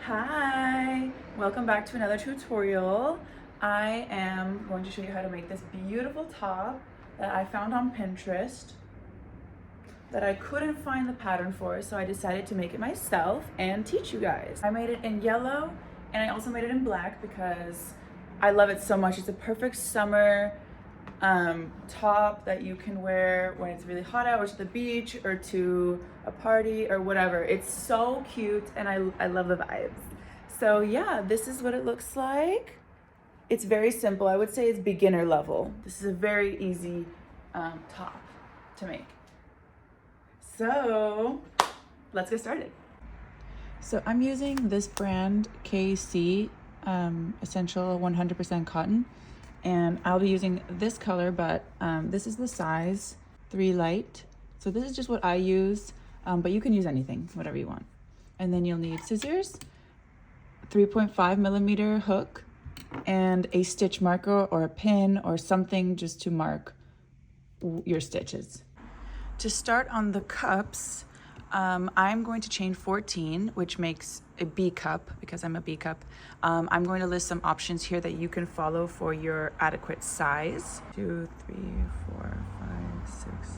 Hi, welcome back to another tutorial. I am going to show you how to make this beautiful top that I found on Pinterest that I couldn't find the pattern for, so I decided to make it myself and teach you guys. I made it in yellow and I also made it in black because I love it so much. It's a perfect summer top that you can wear when it's really hot out or to the beach or to a party or whatever. It's so cute and I love the vibes. So yeah, this is what it looks like. It's very simple. I would say it's beginner level. This is a very easy top to make. So let's get started. So I'm using this brand KC Essential 100% Cotton. And I'll be using this color, but this is the size 3 light. So this is just what I use, but you can use anything, whatever you want. And then you'll need scissors, 3.5 millimeter hook, and a stitch marker or a pin or something just to mark your stitches. To start on the cups, I'm going to chain 14, which makes a B cup because I'm a B cup. I'm going to list some options here that you can follow for your adequate size. 2, 3, 4, 5, 6,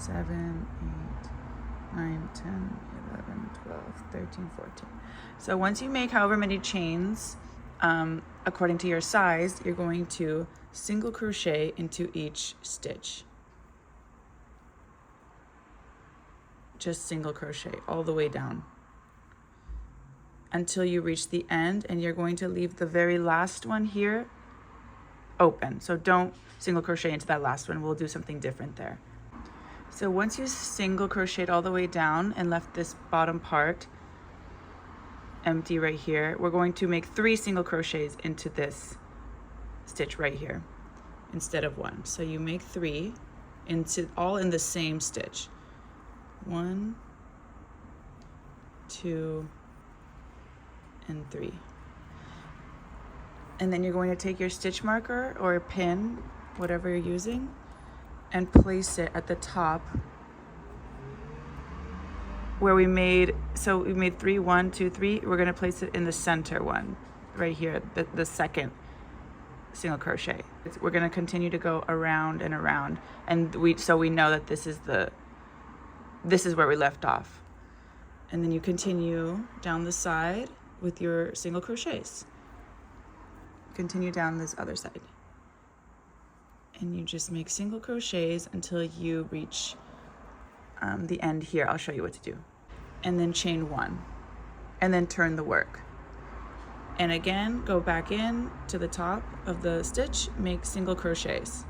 7, 8, 9, 10, 11, 12, 13, 14. So once you make however many chains, according to your size, you're going to single crochet into each stitch. Just single crochet all the way down until you reach the end, and you're going to leave the very last one here open. So don't single crochet into that last one. We'll do something different there. So once you single crocheted all the way down and left this bottom part empty right here, we're going to make 3 single crochets into this stitch right here instead of 1. So you make 3 all in the same stitch. 1, 2, and 3. And then you're going to take your stitch marker or a pin, whatever you're using, and place it at the top where we made 3, 1, 2, 3. We're going to place it in the center one right here, the second single crochet. We're going to continue to go around and around, and so we know that this is where we left off. And then you continue down the side with your single crochets. Continue down this other side. And you just make single crochets until you reach the end here. I'll show you what to do. And then chain 1. And then turn the work. And again, go back in to the top of the stitch, make single crochets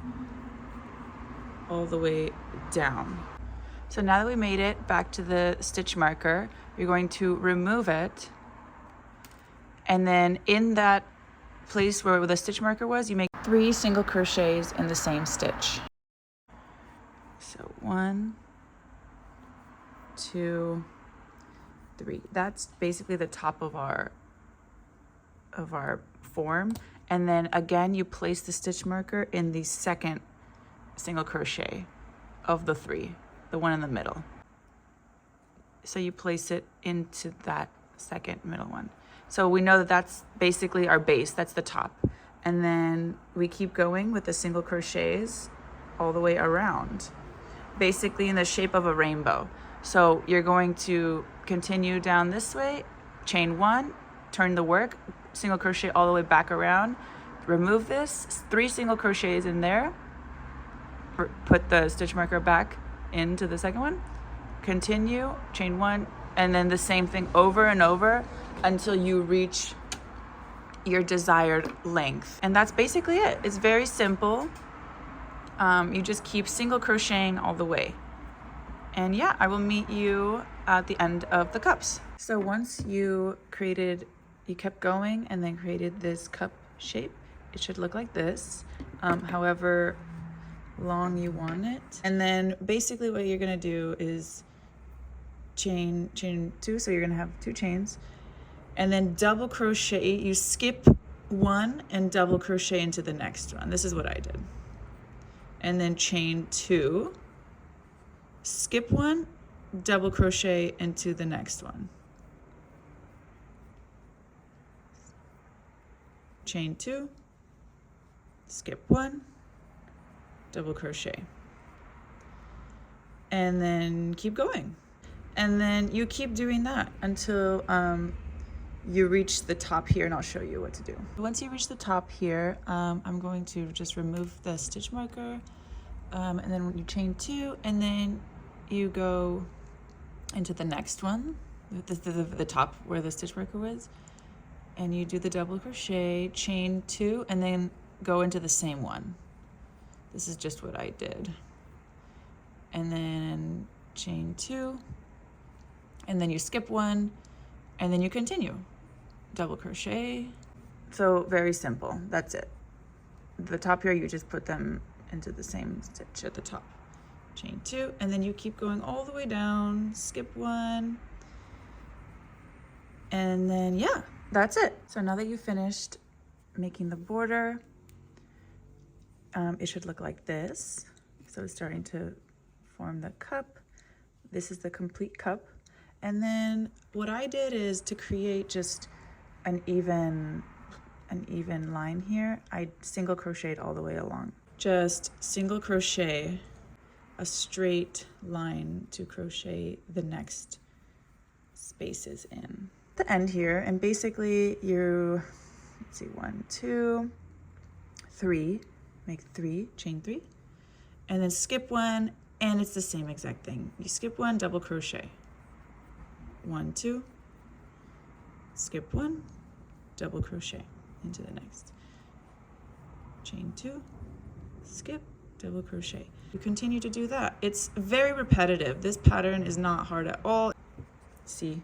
all the way down. So now that we made it back to the stitch marker, you're going to remove it. And then in that place where the stitch marker was, you make 3 single crochets in the same stitch. So 1, 2, 3. That's basically the top of our form. And then again, you place the stitch marker in the second single crochet of the 3. The one in the middle. So you place it into that second middle one. So we know that that's basically our base, that's the top. And then we keep going with the single crochets all the way around, basically in the shape of a rainbow. So you're going to continue down this way, chain 1, turn the work, single crochet all the way back around, remove this, 3 single crochets in there, put the stitch marker back into the second one, continue, chain 1, and then the same thing over and over until you reach your desired length. And that's basically it. It's very simple. You just keep single crocheting all the way. And yeah, I will meet you at the end of the cups. So once you kept going and then created this cup shape, it should look like this. However long you want it. And then basically what you're gonna do is chain 2, so you're gonna have 2 chains, and then double crochet. You skip 1 and double crochet into the next one. This is what I did. And then chain 2, skip 1, double crochet into the next one. chain 2, skip 1, double crochet, and then keep going. And then you keep doing that until you reach the top here, and I'll show you what to do. Once you reach the top here, I'm going to just remove the stitch marker, and then you chain 2, and then you go into the next one, the top where the stitch marker was, and you do the double crochet, chain 2, and then go into the same one. This is just what I did. And then chain 2, and then you skip 1, and then you continue. Double crochet. So very simple, that's it. The top here, you just put them into the same stitch at the top. Chain 2, and then you keep going all the way down, skip 1, and then yeah, that's it. So now that you've finished making the border, it should look like this. So it's starting to form the cup. This is the complete cup. And then what I did is to create just an even line here, I single crocheted all the way along. Just single crochet a straight line to crochet the next spaces in. The end here, and basically you, let's see, 1, 2, 3, make 3, chain 3, and then skip 1, and it's the same exact thing. You skip 1, double crochet. 1, 2, skip 1, double crochet into the next. Chain 2, skip, double crochet. You continue to do that. It's very repetitive. This pattern is not hard at all. See,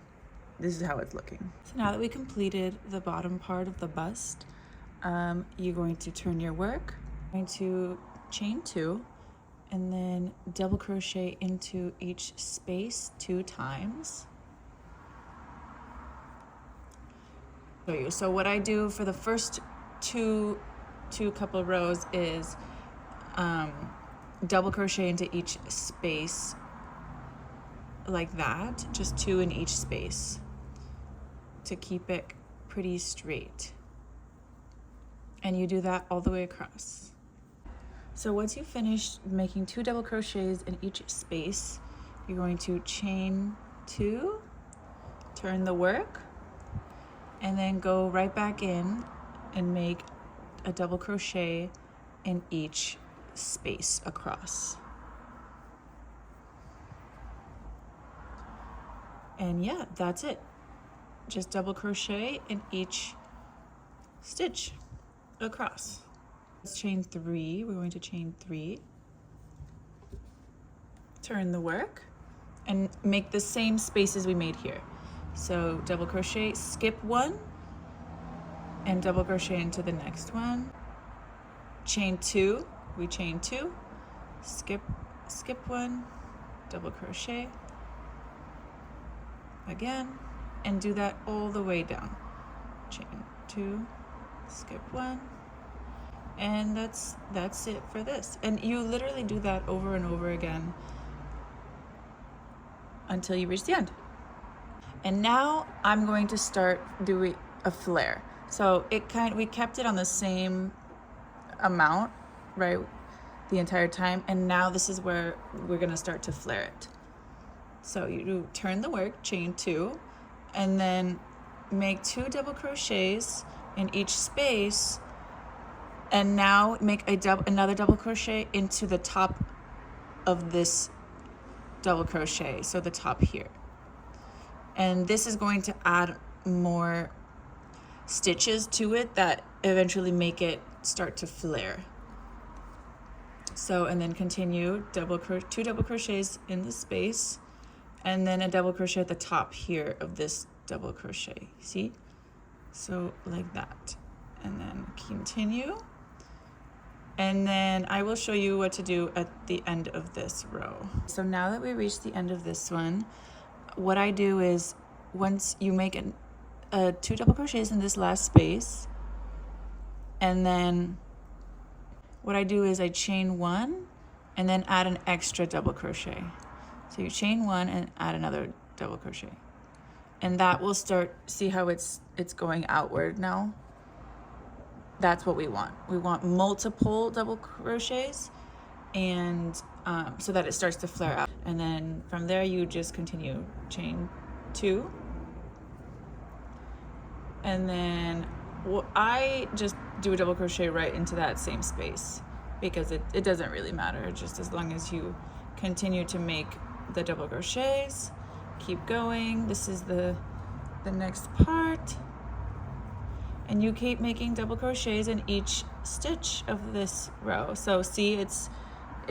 this is how it's looking. So now that we completed the bottom part of the bust, you're going to turn your work, going to chain 2, and then double crochet into each space 2 times. So what I do for the first two couple rows is double crochet into each space like that, just 2 in each space to keep it pretty straight. And you do that all the way across. So once you've finished making 2 double crochets in each space, you're going to chain 2, turn the work, and then go right back in and make a double crochet in each space across. And yeah, that's it. Just double crochet in each stitch across. Let's chain 3. We're going to chain 3, turn the work, and make the same spaces we made here. So double crochet, skip 1, and double crochet into the next one. Chain 2, we chain 2, skip 1, double crochet again, and do that all the way down. Chain 2, skip 1, and that's it for this. And you literally do that over and over again until you reach the end. And now I'm going to start doing a flare. So we kept it on the same amount, right, the entire time, and now this is where we're gonna start to flare it. So you turn the work, chain 2, and then make 2 double crochets in each space, and now make another double crochet into the top of this double crochet, so the top here. And this is going to add more stitches to it that eventually make it start to flare. So, and then continue 2 double crochets in the space, and then a double crochet at the top here of this double crochet, see? So like that, and then continue. And then I will show you what to do at the end of this row. So now that we reached the end of this one, what I do is once you make 2 double crochets in this last space, and then what I do is I chain 1 and then add an extra double crochet. So you chain 1 and add another double crochet. And that will start, see how it's going outward now? That's what we want. We want multiple double crochets, and so that it starts to flare out. And then from there you just continue chain 2, and then I just do a double crochet right into that same space, because it doesn't really matter, just as long as you continue to make the double crochets, keep going. This is the next part, and you keep making double crochets in each stitch of this row. So see, it's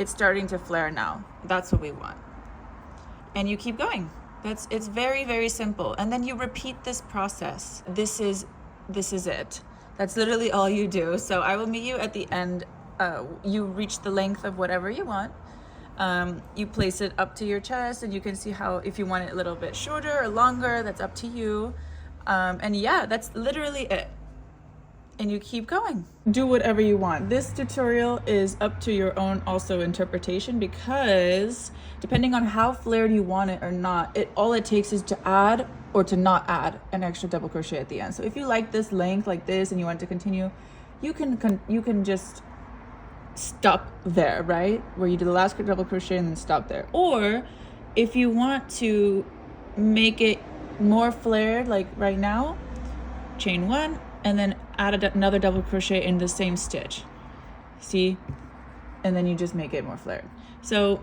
starting to flare now. That's what we want. And you keep going. It's very, very simple. And then you repeat this process. This is it. That's literally all you do. So I will meet you at the end. You reach the length of whatever you want. You place it up to your chest, and you can see how, if you want it a little bit shorter or longer, that's up to you. And yeah, that's literally it. And you keep going. Do whatever you want. This tutorial is up to your own also interpretation, because depending on how flared you want it or not, all it takes is to add or to not add an extra double crochet at the end. So if you like this length like this and you want to continue, you can just stop there, right? Where you do the last double crochet and then stop there. Or if you want to make it more flared, like right now, chain 1 and then add another double crochet in the same stitch. See? And then you just make it more flared. So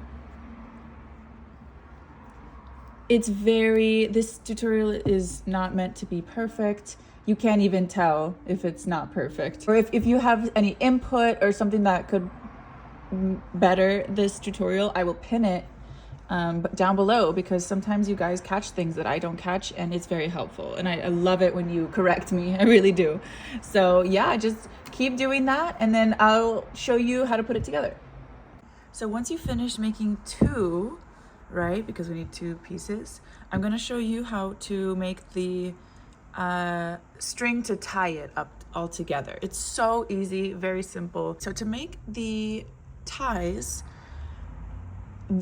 this tutorial is not meant to be perfect. You can't even tell if it's not perfect. Or if you have any input or something that could better this tutorial, I will pin it down below, because sometimes you guys catch things that I don't catch, and it's very helpful. And I love it when you correct me. I really do. So yeah, just keep doing that, and then I'll show you how to put it together. So once you finish making 2, right, because we need 2 pieces, I'm going to show you how to make the string to tie it up all together. It's so easy, very simple. So to make the ties,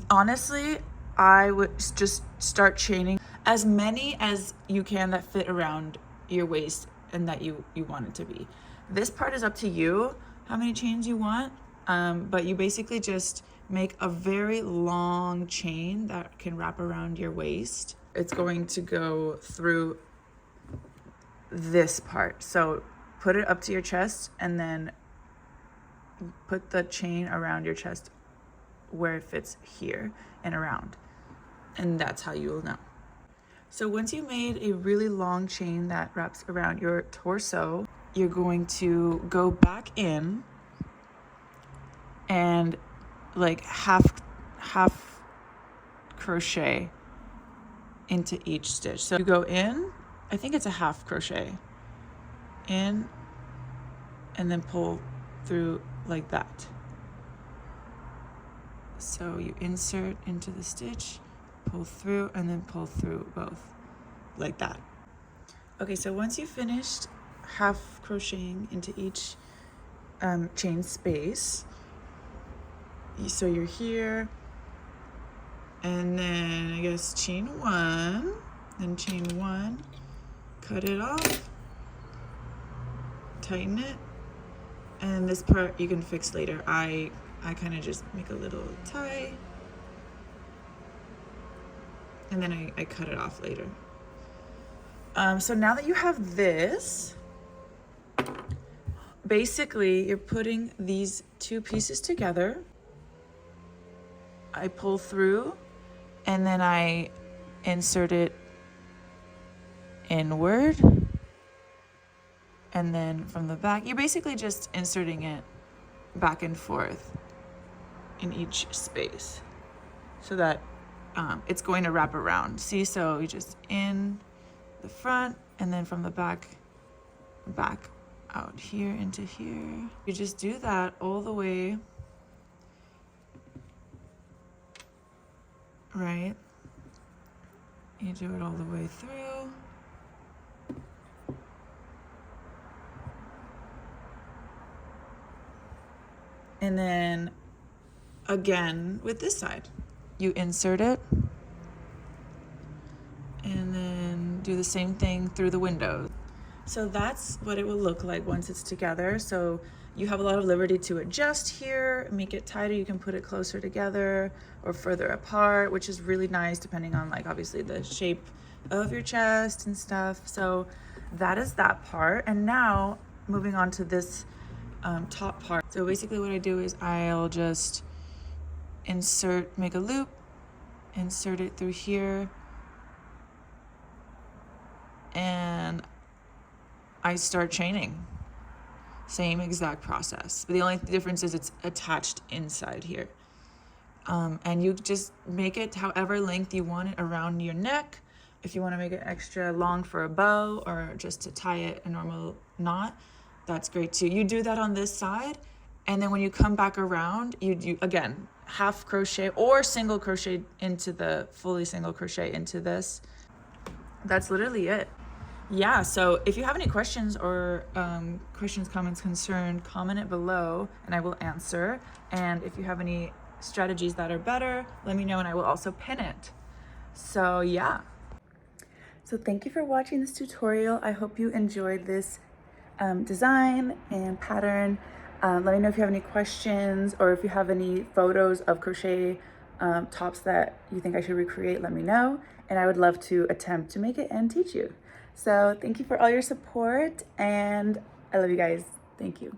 honestly, I would just start chaining as many as you can that fit around your waist and that you want it to be. This part is up to you, how many chains you want, but you basically just make a very long chain that can wrap around your waist. It's going to go through this part. So put it up to your chest, and then put the chain around your chest where it fits here and around. And that's how you will know. So once you made a really long chain that wraps around your torso, you're going to go back in and like half crochet into each stitch. So you go in, I think it's a half crochet in, and then pull through like that. So you insert into the stitch, pull through, and then pull through both like that. Okay, so once you've finished half crocheting into each chain space, so you're here, and then I guess chain 1, then chain 1, cut it off, tighten it, and this part you can fix later. I kind of just make a little tie, and then I cut it off later. So now that you have this, basically you're putting these 2 pieces together. I pull through, and then I insert it inward, and then from the back, you're basically just inserting it back and forth in each space so that it's going to wrap around. See, so you just in the front, and then from the back out here into here. You just do that all the way, right? You do it all the way through. And then again with this side, you insert it and then do the same thing through the window. So that's what it will look like once it's together. So you have a lot of liberty to adjust here, make it tighter. You can put it closer together or further apart, which is really nice depending on like obviously the shape of your chest and stuff. So that is that part. And now moving on to this top part. So basically what I do is I'll just make a loop, insert it through here, and I start chaining. Same exact process. But the only difference is it's attached inside here. And you just make it however length you want it around your neck. If you want to make it extra long for a bow or just to tie it a normal knot, that's great too. You do that on this side, and then when you come back around, you do again half crochet or single crochet into the fully single crochet into this. That's literally it. Yeah, so if you have any questions or comments, concern, comment it below and I will answer. And if you have any strategies that are better, let me know and I will also pin it. So yeah. So thank you for watching this tutorial. I hope you enjoyed this design and pattern. Let me know if you have any questions or if you have any photos of crochet tops that you think I should recreate, let me know. And I would love to attempt to make it and teach you. So thank you for all your support and I love you guys. Thank you.